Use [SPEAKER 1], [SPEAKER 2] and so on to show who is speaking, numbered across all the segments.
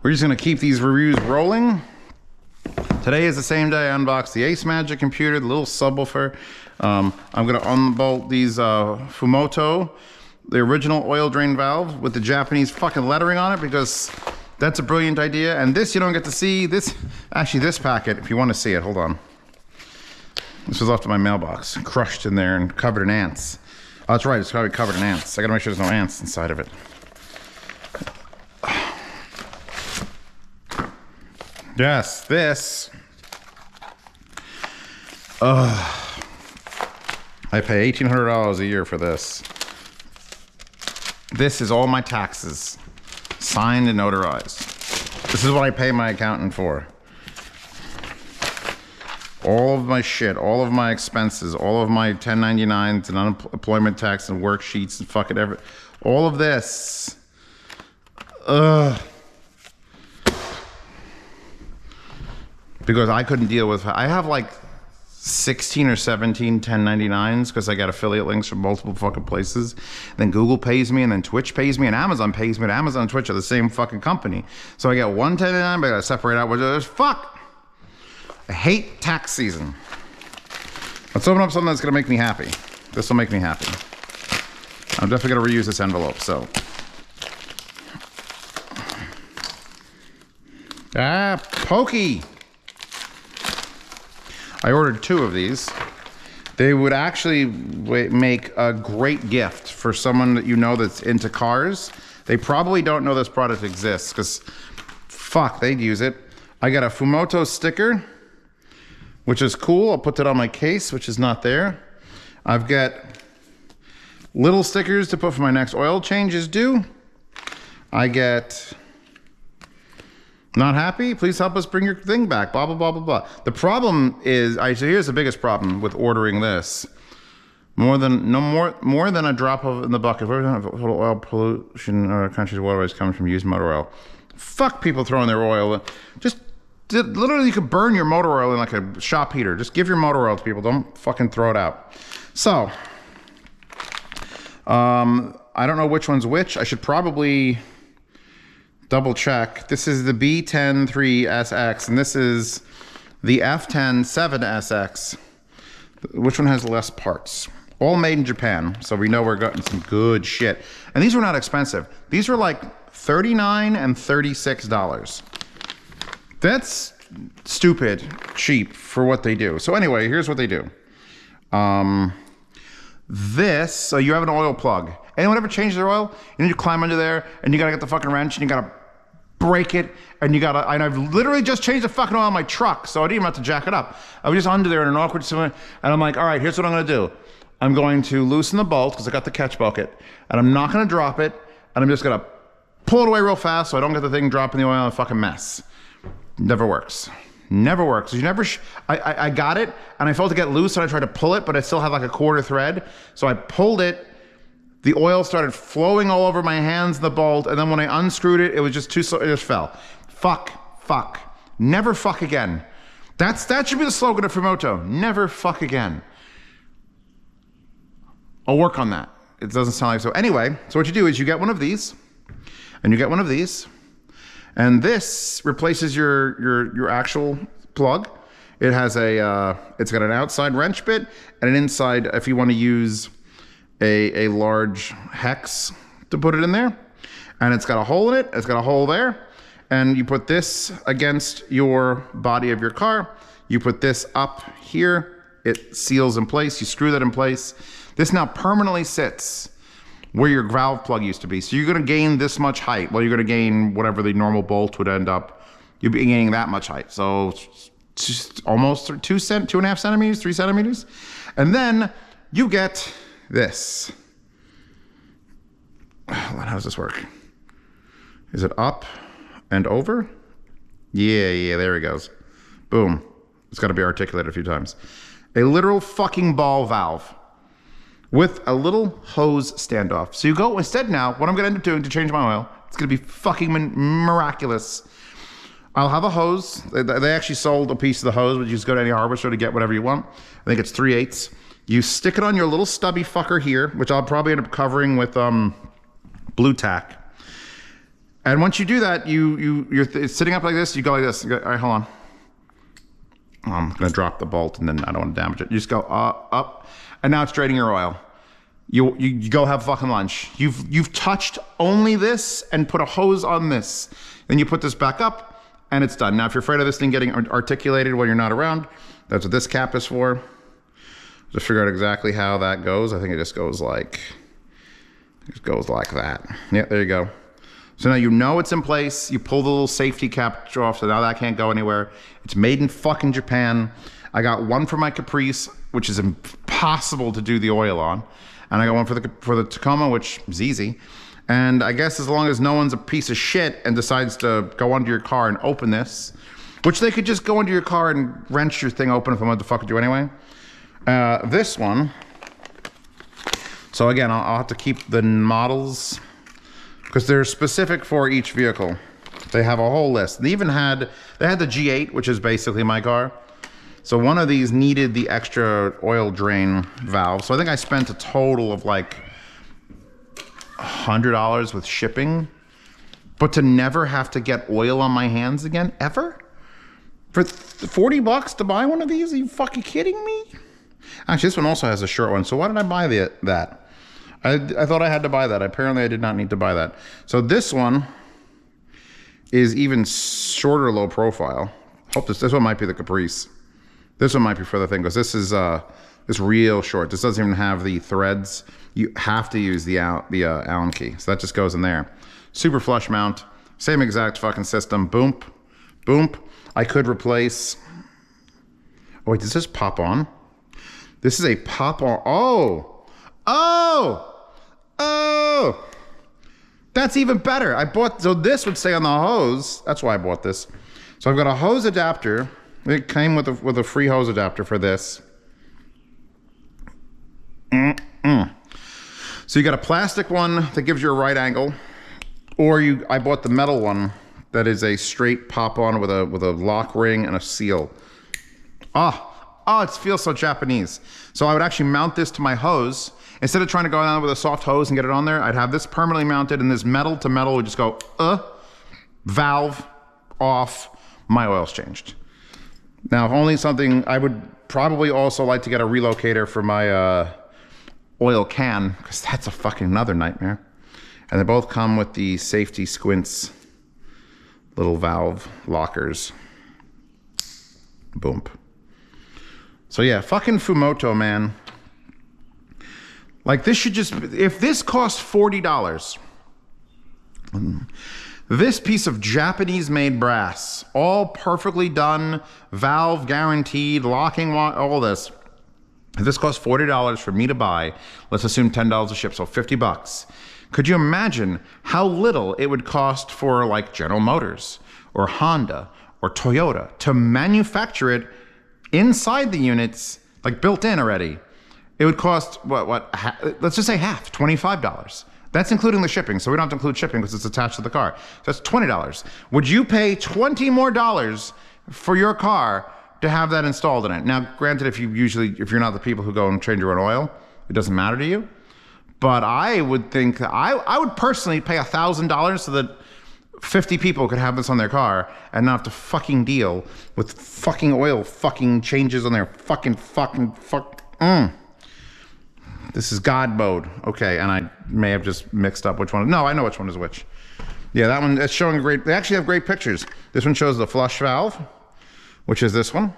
[SPEAKER 1] we're just gonna keep these reviews rolling. Today is the same day I unboxed the Ace Magic computer, the little subwoofer. I'm gonna unbolt these Fumoto, the original oil drain valve with the Japanese fucking lettering on it, because that's a brilliant idea. And this you don't get to see. This, actually this packet, if you want to see it, hold on. This was left in my mailbox, crushed in there and covered in ants. Oh, that's right, it's probably covered in ants. I gotta make sure there's no ants inside of it. Yes, this. I pay $1,800 a year for this. This is all my taxes, signed and notarized. This is what I pay my accountant for. All of my shit, all of my expenses, all of my 1099s and unemployment tax and worksheets and fucking everything. All of this. Because I couldn't deal with, I have like 16 or 17 1099s because I got affiliate links from multiple fucking places. Then Google pays me, and then Twitch pays me, and Amazon pays me, and Amazon and Twitch are the same fucking company. So I get one 1099, but I gotta separate out which others. Fuck! I hate tax season. Let's open up something that's gonna make me happy. This will make me happy. I'm definitely gonna reuse this envelope, so. Ah, pokey! I ordered 2 of these. They would actually make a great gift for someone that you know that's into cars. They probably don't know this product exists, because fuck, they'd use it. I got a Fumoto sticker, which is cool. I'll put that on my case, which is not there. I've got little stickers to put for my next oil change is due. I get, not happy? Please help us bring your thing back, blah, blah, blah, blah, blah. The problem is, so here's the biggest problem with ordering this. More than a drop of in the bucket. Total oil pollution or country's waterways coming from used motor oil. Fuck people throwing their oil. Just literally you could burn your motor oil in like a shop heater. Just give your motor oil to people. Don't fucking throw it out. So, I don't know which one's which. I should probably double check. This is the B103SX, and this is the F107SX. Which one has less parts? All made in Japan, so we know we're getting some good shit. And these were not expensive. These were like $39 and $36. That's stupid cheap for what they do. So anyway, here's what they do. So you have an oil plug. Anyone ever change their oil? You need to climb under there, and you gotta get the fucking wrench, and you gotta break it, and you gotta, and I've literally just changed the fucking oil on my truck, so I didn't even have to jack it up. I was just under there in an awkward situation, and I'm like, all right, here's what I'm gonna do. I'm going to loosen the bolt, because I got the catch bucket, and I'm not gonna drop it, and I'm just gonna pull it away real fast so I don't get the thing dropping the oil in a fucking mess. Never works. Never works. You never, I got it, and I felt it get loose, and I tried to pull it, but I still had like a quarter thread, so I pulled it. The oil started flowing all over my hands, the bolt, and then when I unscrewed it, it was just too slow, it just fell. Fuck, fuck. Never fuck again. That should be the slogan of Fumoto. Never fuck again. I'll work on that. It doesn't sound like so. Anyway, so what you do is you get one of these, and you get one of these, and this replaces your actual plug. It has it's got an outside wrench bit, and an inside, if you want to use a large hex to put it in there, and it's got a hole in it, it's got a hole there, and you put this against your body of your car, you put this up here, it seals in place, you screw that in place. This now permanently sits where your valve plug used to be. So you're gonna gain this much height. Well, you're gonna gain whatever the normal bolt would end up, you'd be gaining that much height. So just almost 2.5 centimeters, 3 centimeters. And then you get this. How does this work? Is it up and over? Yeah, there he goes. Boom. It's got to be articulated a few times. A literal fucking ball valve with a little hose standoff. So you go, instead now, what I'm going to end up doing to change my oil, it's going to be fucking miraculous. I'll have a hose. They actually sold a piece of the hose, but you just go to any hardware store to get whatever you want. I think it's 3/8. You stick it on your little stubby fucker here, which I'll probably end up covering with blue tack. And once you do that, you're sitting up like this. You go like this. You go, all right, hold on. I'm gonna drop the bolt, and then I don't want to damage it. You just go up, and now it's draining your oil. You go have fucking lunch. You've touched only this and put a hose on this. Then you put this back up, and it's done. Now, if you're afraid of this thing getting articulated when you're not around, that's what this cap is for. Just figure out exactly how that goes. I think it just goes like that. Yeah, there you go. So now you know it's in place. You pull the little safety cap off, so now that can't go anywhere. It's made in fucking Japan. I got one for my Caprice, which is impossible to do the oil on. And I got one for the Tacoma, which is easy. And I guess as long as no one's a piece of shit and decides to go under your car and open this, which they could just go into your car and wrench your thing open if I wanted to fuck with you anyway. This one, so again, I'll have to keep the models because they're specific for each vehicle. They have a whole list. They had the G8, which is basically my car. So one of these needed the extra oil drain valve. So I think I spent a total of like $100 with shipping, but to never have to get oil on my hands again, ever? For 40 bucks to buy one of these? Are you fucking kidding me? Actually, this one also has a short one. So why did I buy that? I thought I had to buy that. Apparently I did not need to buy that. So this one is even shorter low profile. Hope this one might be the Caprice. This one might be for the thing, because this is it's real short. This doesn't even have the threads. You have to use the Allen key. So that just goes in there. Super flush mount. Same exact fucking system. Boom. Boom. I could replace... Oh, wait, does this pop on? This is a pop on. Oh! Oh! Oh! That's even better. So this would stay on the hose. That's why I bought this. So I've got a hose adapter. It came with a free hose adapter for this. So you got a plastic one that gives you a right angle, or I bought the metal one that is a straight pop on with a lock ring and a seal. Oh, it feels so Japanese. So I would actually mount this to my hose. Instead of trying to go down with a soft hose and get it on there, I'd have this permanently mounted, and this metal to metal would just go, valve off, my oil's changed. Now, if only something, I would probably also like to get a relocator for my oil can, because that's a fucking another nightmare. And they both come with the safety squints, little valve lockers. Boom. So yeah, fucking Fumoto, man. Like this should just, if this costs $40, this piece of Japanese made brass, all perfectly done, valve guaranteed, locking, all this. If this costs $40 for me to buy, let's assume $10 a ship, so 50 bucks. Could you imagine how little it would cost for like General Motors or Honda or Toyota to manufacture it inside the units, like built in already? It would cost, let's just say half, $25. That's including the shipping, so we don't have to include shipping because it's attached to the car. So that's $20. Would you pay $20 more for your car to have that installed in it? Now, granted, if you're not the people who go and change your own oil, it doesn't matter to you. But I would think that I would personally pay $1,000 so that 50 people could have this on their car and not have to fucking deal with fucking oil fucking changes on their fuck. This is God mode. Okay, and I may have just mixed up which one. No, I know which one is which. Yeah, that one, it's showing great, they actually have great pictures. This one shows the flush valve, which is this one.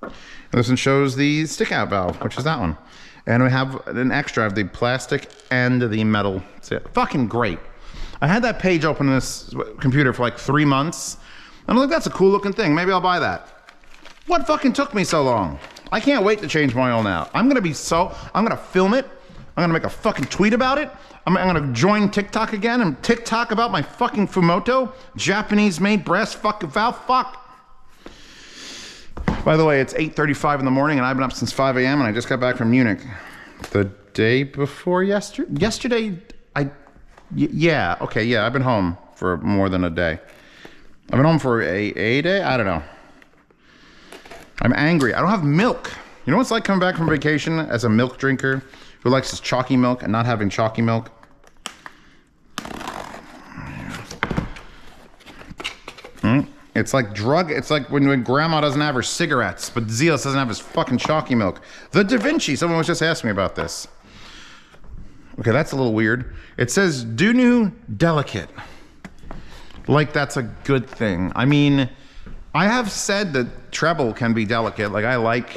[SPEAKER 1] And this one shows the stick out valve, which is that one. And we have an extra of the plastic and the metal. It's fucking great. I had that page open in this computer for like 3 months. And I'm like, that's a cool looking thing. Maybe I'll buy that. What fucking took me so long? I can't wait to change my oil now. I'm gonna film it. I'm gonna make a fucking tweet about it. I'm gonna join TikTok again and TikTok about my fucking Fumoto Japanese made brass fucking valve. Fuck. By the way, it's 8:35 in the morning and I've been up since 5 a.m. and I just got back from Munich. The day before yesterday, I've been home for more than a day. I've been home for a day? I don't know. I'm angry. I don't have milk. You know what it's like coming back from vacation as a milk drinker who likes his chalky milk and not having chalky milk? It's like it's like when grandma doesn't have her cigarettes, but Zeus doesn't have his fucking chalky milk. The DaVinci, someone was just asking me about this. Okay, that's a little weird. It says Dunu Delicate. Like that's a good thing. I mean, I have said that treble can be delicate. Like I like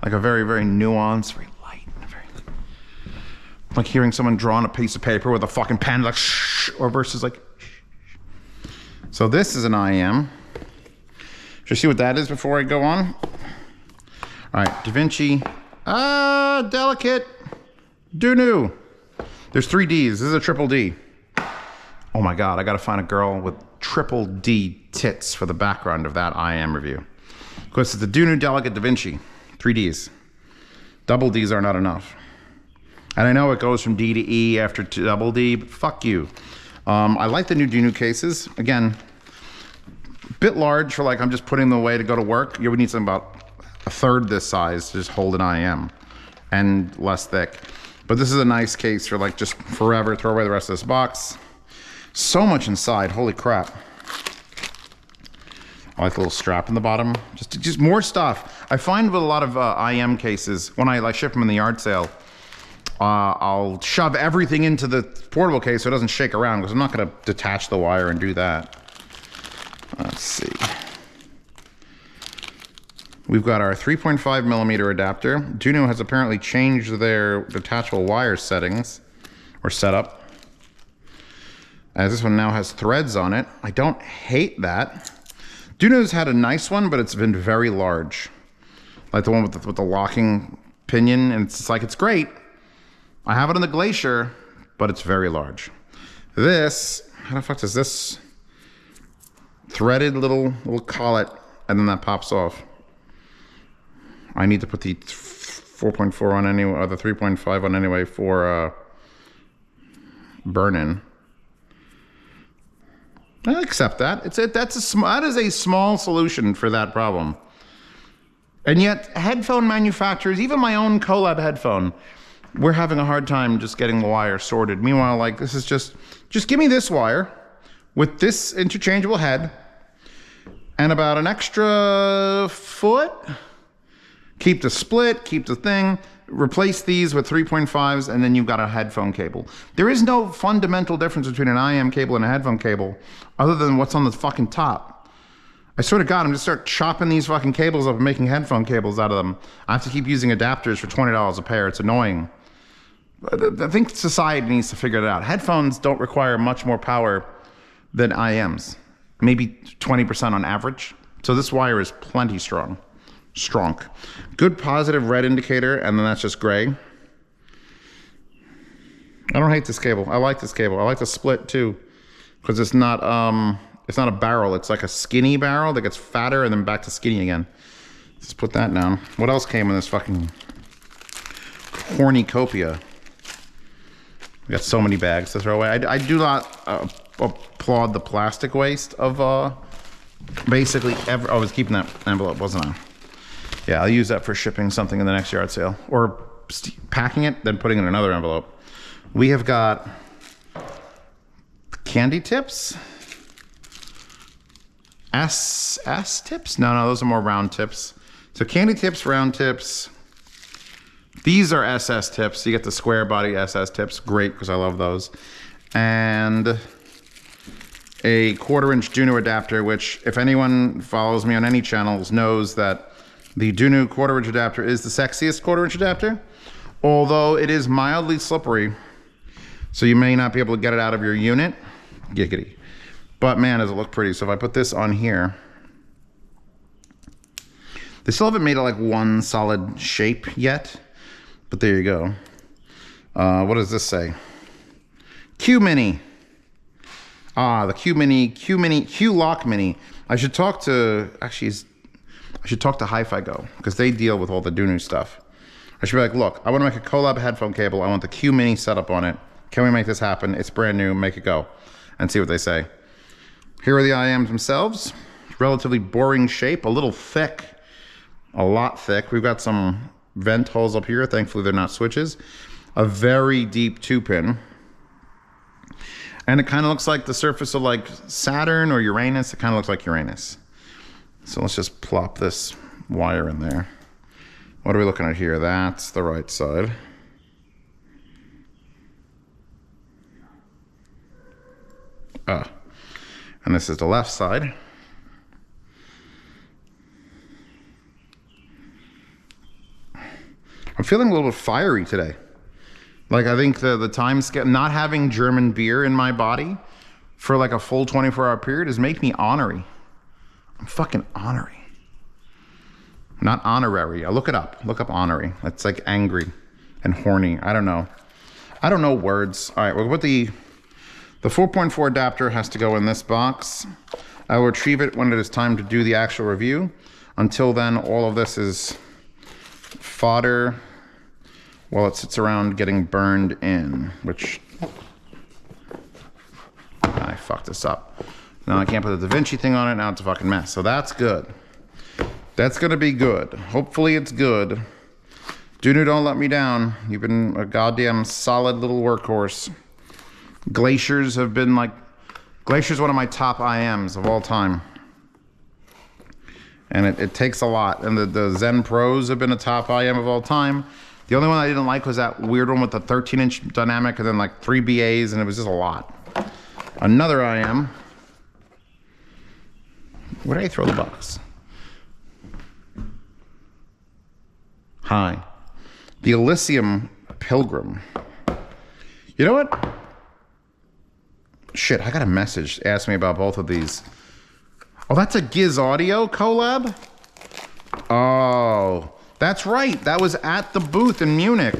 [SPEAKER 1] a very, very nuanced, very light, very like hearing someone draw on a piece of paper with a fucking pen, like shh, or versus like shh. So this is an IEM. Should I see what that is before I go on? All right, DaVinci, delicate, Dunu. There's 3 Ds. This is a triple D. Oh my God, I gotta find a girl with triple D tits for the background of that IEM review. Of course, it's the Dunu Delicate DaVinci. 3 Ds. Double Ds are not enough. And I know it goes from D to E after double D, but fuck you. I like the new Dunu cases. Again, a bit large for like I'm just putting them away to go to work. You would need something about a third this size to just hold an IEM and less thick. But this is a nice case for like just forever, throw away the rest of this box. So much inside, holy crap. I like the little strap in the bottom. Just more stuff. I find with a lot of IEM cases, when I like ship them in the yard sale, I'll shove everything into the portable case so it doesn't shake around because I'm not gonna detach the wire and do that. Let's see. We've got our 3.5 millimeter adapter. Dunu has apparently changed their detachable wire settings or setup, as this one now has threads on it. I don't hate that. Dunu's had a nice one, but it's been very large, like the one with the locking pinion, and it's like it's great. I have it on the Glacier, but it's very large. This, how the fuck does this threaded little collet, and then that pops off. I need to put the 4.4 on anyway, or the 3.5 on anyway for burn-in. I accept that. That is a small solution for that problem. And yet, headphone manufacturers, even my own Colab headphone, we're having a hard time just getting the wire sorted. Meanwhile, like this is just give me this wire with this interchangeable head and about an extra foot. Keep the split, keep the thing, replace these with 3.5s, and then you've got a headphone cable. There is no fundamental difference between an IEM cable and a headphone cable other than what's on the fucking top. I swear to God, I'm just start chopping these fucking cables up and making headphone cables out of them. I have to keep using adapters for $20 a pair. It's annoying. I think society needs to figure it out. Headphones don't require much more power than IEMs. Maybe 20% on average. So this wire is plenty strong. Good positive red indicator, and then that's just gray. I don't hate this cable. I like this cable. I like the split too, because it's not a barrel. It's like a skinny barrel that gets fatter and then back to skinny again. Let's put that down. What else came in this fucking cornucopia? We got so many bags to throw away. I do not applaud the plastic waste of basically every. Oh, I was keeping that envelope, wasn't I? Yeah, I'll use that for shipping something in the next yard sale. Or packing it, then putting it in another envelope. We have got candy tips. S tips? No, those are more round tips. So candy tips, round tips. These are SS tips. You get the square body SS tips. Great, because I love those. And a 1/4-inch Dunu adapter, which if anyone follows me on any channels knows that the Dunu 1/4-inch adapter is the sexiest 1/4-inch adapter, although it is mildly slippery, so you may not be able to get it out of your unit. Giggity. But man, does it look pretty. So if I put this on here, they still haven't made it like one solid shape yet, but there you go. What does this say? Q Mini. The Q Lock Mini. I should talk to, actually, I should talk to Hi-Fi Go because they deal with all the Dunu stuff. I should be like, look, I want to make a Colab headphone cable. I want the Q Mini setup on it. Can we make this happen? It's brand new. Make it go. And see what they say. Here are the IEMs themselves. Relatively boring shape. A little thick. A lot thick. We've got some vent holes up here. Thankfully, they're not switches. A very deep 2-pin. And it kind of looks like the surface of like Saturn or Uranus. It kind of looks like Uranus. So let's just plop this wire in there. What are we looking at here? That's the right side. And this is the left side. I'm feeling a little bit fiery today. Like, I think the time scale, not having German beer in my body for like a full 24-hour period is making me ornery. I'm fucking ornery. Not honorary. I look it up. Look up ornery. It's like angry and horny. I don't know. I don't know words. All right, we'll put the 4.4 adapter has to go in this box. I will retrieve it when it is time to do the actual review. Until then, all of this is fodder while it sits around getting burned in, which I fucked this up. Now I can't put the DaVinci thing on it. Now it's a fucking mess. So that's good. That's gonna be good. Hopefully it's good. Dunu, don't let me down. You've been a goddamn solid little workhorse. Glaciers have been like, Glacier's one of my top IEMs of all time. And it takes a lot. And the Zen Pros have been a top IEM of all time. The only one I didn't like was that weird one with the 13-inch dynamic and then like 3 BAs, and it was just a lot. Another IEM. Where did I throw the box? Hi. The Elysium Pilgrim. You know what? Shit, I got a message asking me about both of these. Oh, that's a Giz Audio collab? Oh, that's right. That was at the booth in Munich.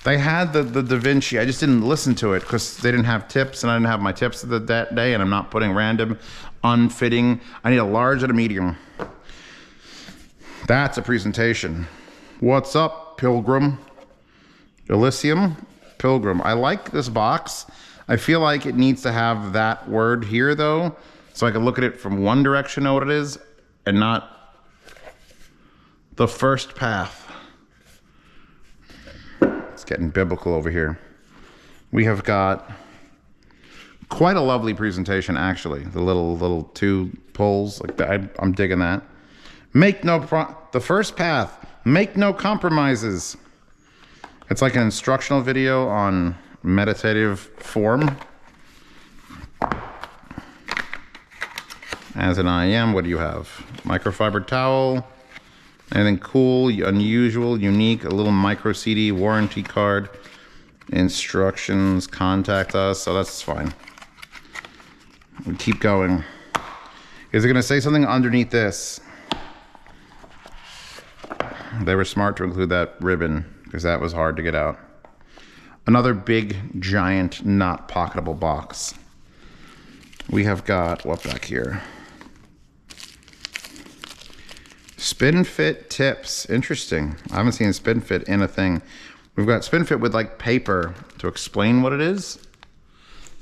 [SPEAKER 1] They had the DaVinci. I just didn't listen to it because they didn't have tips, and I didn't have my tips that day, and I'm not putting random unfitting. I need a large and a medium. That's a presentation. What's up, Pilgrim? Elysium Pilgrim. I like this box. I feel like it needs to have that word here, though, so I can look at it from one direction, know what it is, and not the first path. It's getting biblical over here. We have got quite a lovely presentation, actually. The little two pulls, like that. I'm digging that. The first path. Make no compromises. It's like an instructional video on meditative form. As an IEM, what do you have? Microfiber towel. Anything cool, unusual, unique, a little micro CD, warranty card, instructions, contact us. So that's fine. We keep going. Is it going to say something underneath this? They were smart to include that ribbon because that was hard to get out. Another big, giant, not pocketable box. We have got, what back here? Spin Fit tips. Interesting. I haven't seen Spin Fit in a thing. We've got Spin Fit with like paper to explain what it is.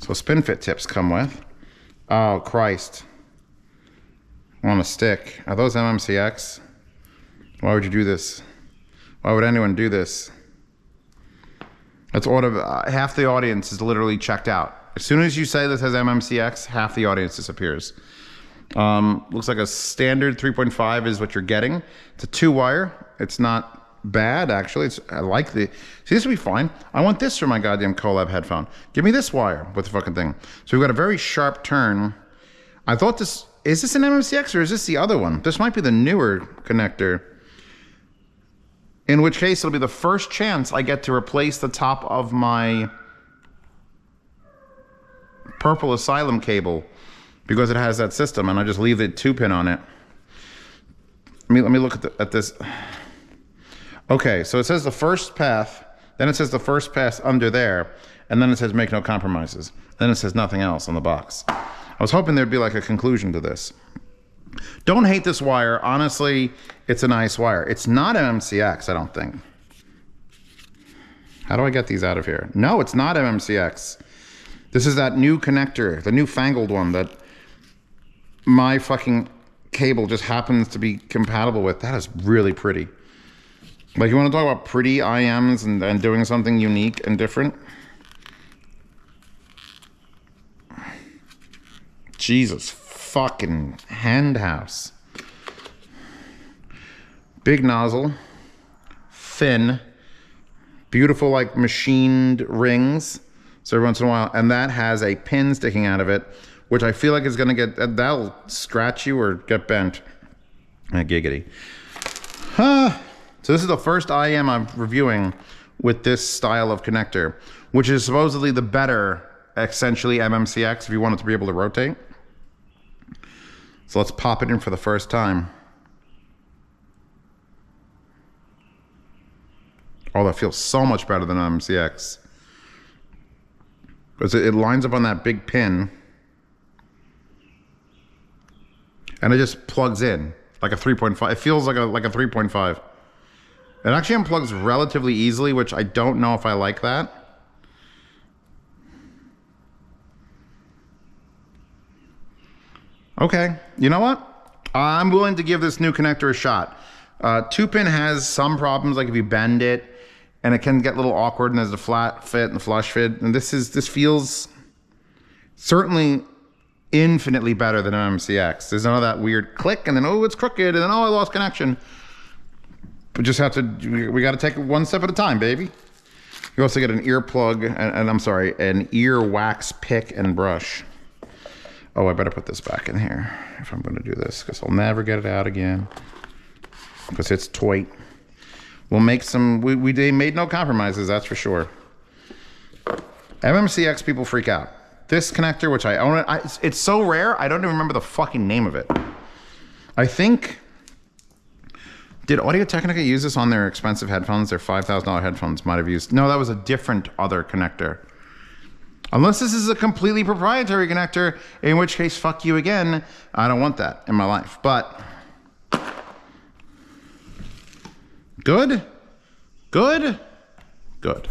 [SPEAKER 1] So Spin Fit tips come with. Oh, Christ. On a stick. Are those MMCX? Why would you do this? Why would anyone do this? That's half the audience is literally checked out. As soon as you say this has MMCX, half the audience disappears. Looks like a standard 3.5 is what you're getting. It's a 2-wire. It's not bad, actually. I like see, this would be fine. I want this for my goddamn collab headphone. Give me this wire with the fucking thing. So we've got a very sharp turn. I thought is this an MMCX or is this the other one? This might be the newer connector. In which case, it'll be the first chance I get to replace the top of my Purple Asylum cable because it has that system, and I just leave the 2-pin on it. Let me look at this. Okay, so it says the first path, then it says the first path under there, and then it says make no compromises. Then it says nothing else on the box. I was hoping there'd be like a conclusion to this. Don't hate this wire. Honestly, it's a nice wire. It's not MMCX, I don't think. How do I get these out of here? No, it's not MMCX. This is that new connector, the newfangled one that my fucking cable just happens to be compatible with. That is really pretty. Like, you want to talk about pretty IEMs and doing something unique and different? Jesus fucking hand house. Big nozzle, thin, beautiful like machined rings. So every once in a while, and that has a pin sticking out of it, which I feel like is gonna get, that'll scratch you or get bent. Giggity. So this is the first IEM I'm reviewing with this style of connector, which is supposedly the better, essentially, MMCX if you want it to be able to rotate. So let's pop it in for the first time. Oh, that feels so much better than MMCX. Because it lines up on that big pin. And it just plugs in like a 3.5. It feels like a 3.5. It actually unplugs relatively easily, which I don't know if I like that. Okay, you know what? I'm willing to give this new connector a shot. 2-pin has some problems, like if you bend it, and it can get a little awkward, and there's a flat fit and the flush fit. And this feels certainly infinitely better than MMCX. There's none of that weird click, and then, oh, it's crooked, and then, oh, I lost connection. But just have to, we got to take it one step at a time, baby. You also get an earplug, and I'm sorry, an ear wax pick and brush. Oh, I better put this back in here if I'm going to do this, because I'll never get it out again, because it's tight. We'll make some, they made no compromises, that's for sure. MMCX people freak out. This connector, which I own, it's so rare, I don't even remember the fucking name of it. I think, did Audio-Technica use this on their expensive headphones? Their $5,000 headphones might have used, no, that was a different other connector. Unless this is a completely proprietary connector, in which case, fuck you again. I don't want that in my life, but good, good, good.